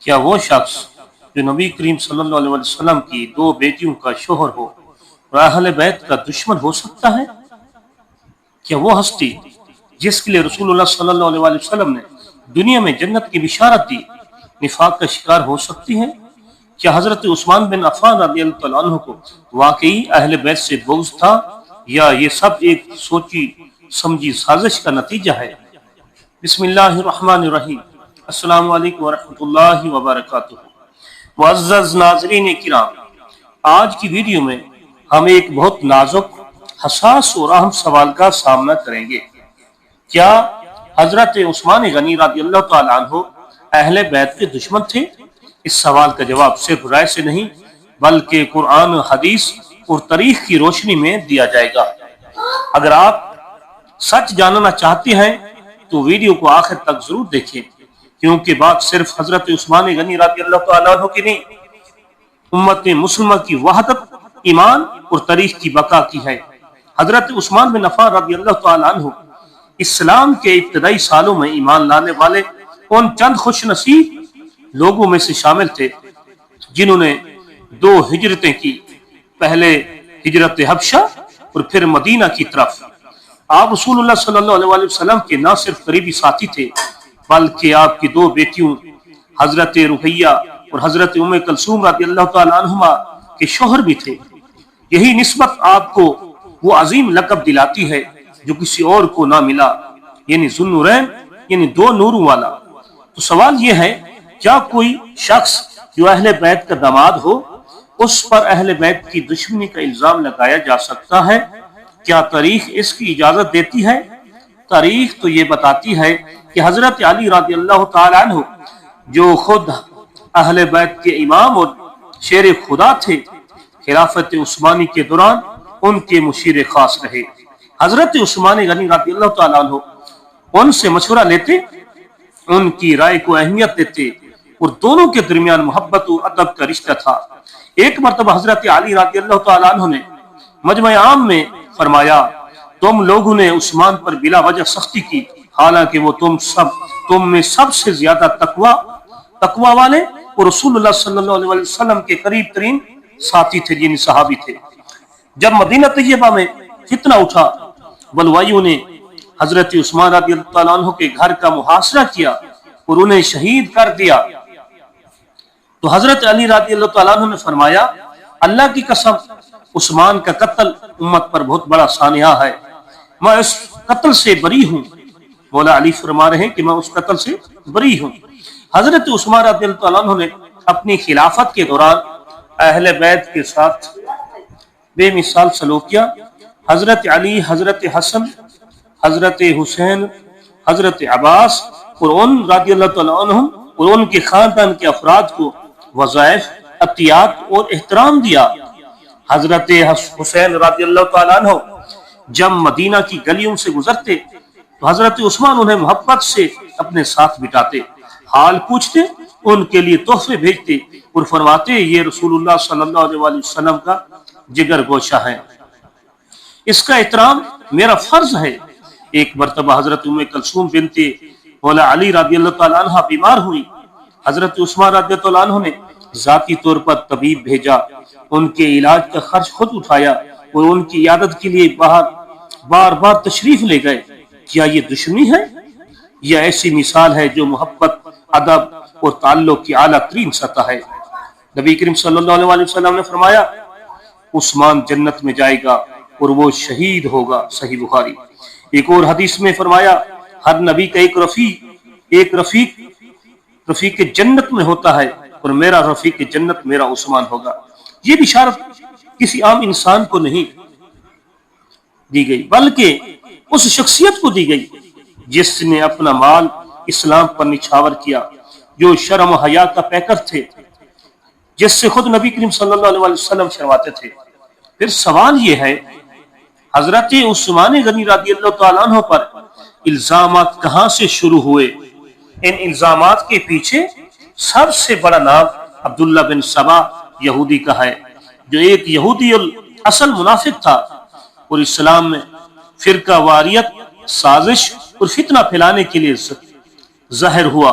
کیا وہ شخص جو نبی کریم صلی اللہ علیہ وسلم کی دو بیٹیوں کا شوہر ہو اور اہل بیت کا دشمن ہو سکتا ہے؟ کیا وہ ہستی جس کے لیے رسول اللہ صلی اللہ علیہ وسلم نے دنیا میں جنت کی بشارت دی نفاق کا شکار ہو سکتی ہے؟ کیا حضرت عثمان بن عفان رضی اللہ تعالیٰ عنہ کو واقعی اہل بیت سے بغض تھا یا یہ سب ایک سوچی سمجھی سازش کا نتیجہ ہے؟ بسم اللہ الرحمن الرحیم۔ السلام علیکم ورحمۃ اللہ وبرکاتہ۔ معزز ناظرین کرام، آج کی ویڈیو میں ہم ایک بہت نازک، حساس اور اہم سوال کا سامنا کریں گے۔ کیا حضرت عثمان غنی رضی اللہ تعالیٰ عنہ اہل بیت کے دشمن تھے؟ اس سوال کا جواب صرف رائے سے نہیں بلکہ قرآن، حدیث اور تاریخ کی روشنی میں دیا جائے گا۔ اگر آپ سچ جاننا چاہتے ہیں تو ویڈیو کو آخر تک ضرور دیکھیں، کیونکہ بات صرف حضرت عثمان غنی رضی اللہ تعالیٰ عنہ کی نہیں، امت مسلمہ کی وحدت، ایمان اور تاریخ کی بقا کی ہے۔ حضرت عثمان بن عفان رضی اللہ تعالیٰ عنہ اسلام کے ابتدائی سالوں میں ایمان لانے والے ان چند خوش نصیب لوگوں میں سے شامل تھے جنہوں نے دو ہجرتیں کی، پہلے ہجرت حبشہ اور پھر مدینہ کی طرف۔ آپ رسول اللہ صلی اللہ علیہ وسلم کے نہ صرف قریبی ساتھی تھے بلکہ آپ کی دو بیٹیوں حضرت رقیہ اور حضرت ام کلثوم رضی اللہ تعالیٰ عنہما کے شوہر بھی تھے۔ یہی نسبت آپ کو وہ عظیم لقب دلاتی ہے جو کسی اور کو نہ ملا، یعنی ذو النورین، یعنی دو نوروں والا۔ تو سوال یہ ہے، کیا کوئی شخص جو اہل بیت کا داماد ہو اس پر اہل بیت کی دشمنی کا الزام لگایا جا سکتا ہے؟ کیا تاریخ اس کی اجازت دیتی ہے؟ تاریخ تو یہ بتاتی ہے کہ حضرت علی رضی اللہ تعالیٰ عنہ جو خود اہل بیت کے امام اور شیر خدا تھے، خلافت عثمانی کے دوران ان کے مشیر خاص رہے۔ حضرت عثمان غنی رضی اللہ تعالیٰ عنہ ان سے مشورہ لیتے، ان کی رائے کو اہمیت دیتے اور دونوں کے درمیان محبت و ادب کا رشتہ تھا۔ ایک مرتبہ حضرت علی رضی اللہ تعالیٰ عنہ نے مجمع عام میں فرمایا، تم لوگوں نے عثمان پر بلا وجہ سختی کی، حالانکہ وہ تم میں سب سے زیادہ تقوی والے اور رسول اللہ صلی اللہ علیہ وسلم کے قریب ترین ساتھی تھے، یعنی صحابی تھے۔ جب مدینہ طیبہ میں فتنہ اٹھا، بلوائیوں نے حضرت عثمان رضی اللہ تعالیٰ عنہ کے گھر کا محاصرہ کیا اور انہیں شہید کر دیا، تو حضرت علی رضی اللہ تعالیٰ عنہ نے فرمایا، اللہ کی قسم، عثمان کا قتل امت پر بہت بڑا سانحہ ہے، میں اس قتل سے بری ہوں۔ مولا علی فرما رہے ہیں کہ میں اس قتل سے بری ہوں۔ حضرت عثمان رضی اللہ تعالیٰ عنہ نے اپنی خلافت کے دوران اہل بیت کے ساتھ بے مثال سلوک کیا۔ حضرت علی، حضرت حسن، حضرت حسین، حضرت عباس اور ان رضی اللہ تعالیٰ عنہم اور ان کے خاندان کے افراد کو وظائف، عطیات اور احترام دیا۔ حضرت حسین رضی اللہ تعالیٰ عنہ جب مدینہ کی گلیوں سے گزرتے تو حضرت عثمان انہیں محبت سے اپنے ساتھ بٹاتے، حال پوچھتے، ان کے لیے تحفے بھیجتے اور فرماتے، یہ رسول اللہ صلی اللہ علیہ وسلم کا جگر گوشہ ہے، اس کا احترام میرا فرض ہے۔ ایک مرتبہ حضرت ام کلثوم بنت مولا علی رضی اللہ تعالیٰ عنہ بیمار ہوئی۔ حضرت عثمان رضی اللہ عنہ نے ذاتی طور پر طبیب بھیجا، ان کے علاج کا خرچ خود اٹھایا اور ان کی عیادت کے لیے بار بار تشریف لے گئے۔ کیا یہ دشمنی ہے یا ایسی مثال ہے جو محبت، ادب اور تعلق کی اعلیٰ ترین سطح ہے؟ نبی کریم صلی اللہ علیہ وسلم نے فرمایا، عثمان جنت میں جائے گا اور وہ شہید ہوگا، صحیح بخاری۔ ایک اور حدیث میں فرمایا، ہر نبی کا ایک رفیق جنت میں ہوتا ہے اور میرا رفیق جنت میرا عثمان ہوگا۔ یہ بشارت کسی عام انسان کو نہیں دی گئی بلکہ اس شخصیت کو دی گئی جس نے اپنا مال اسلام پر نچھاور کیا، جو شرم و حیا کا پیکر تھے، جس سے خود نبی کریم صلی اللہ علیہ وسلم شرماتے تھے۔ پھر سوال یہ ہے، حضرت عثمان غنی رضی اللہ تعالیٰ عنہ پر الزامات کہاں سے شروع ہوئے؟ ان الزامات کے پیچھے سب سے بڑا نام عبداللہ بن سبا یہودی کا ہے، جو ایک یہودی الاصل منافق تھا اور اسلام میں فرقہ واریت، سازش اور فتنہ پھیلانے کے لیے ظاہر ہوا۔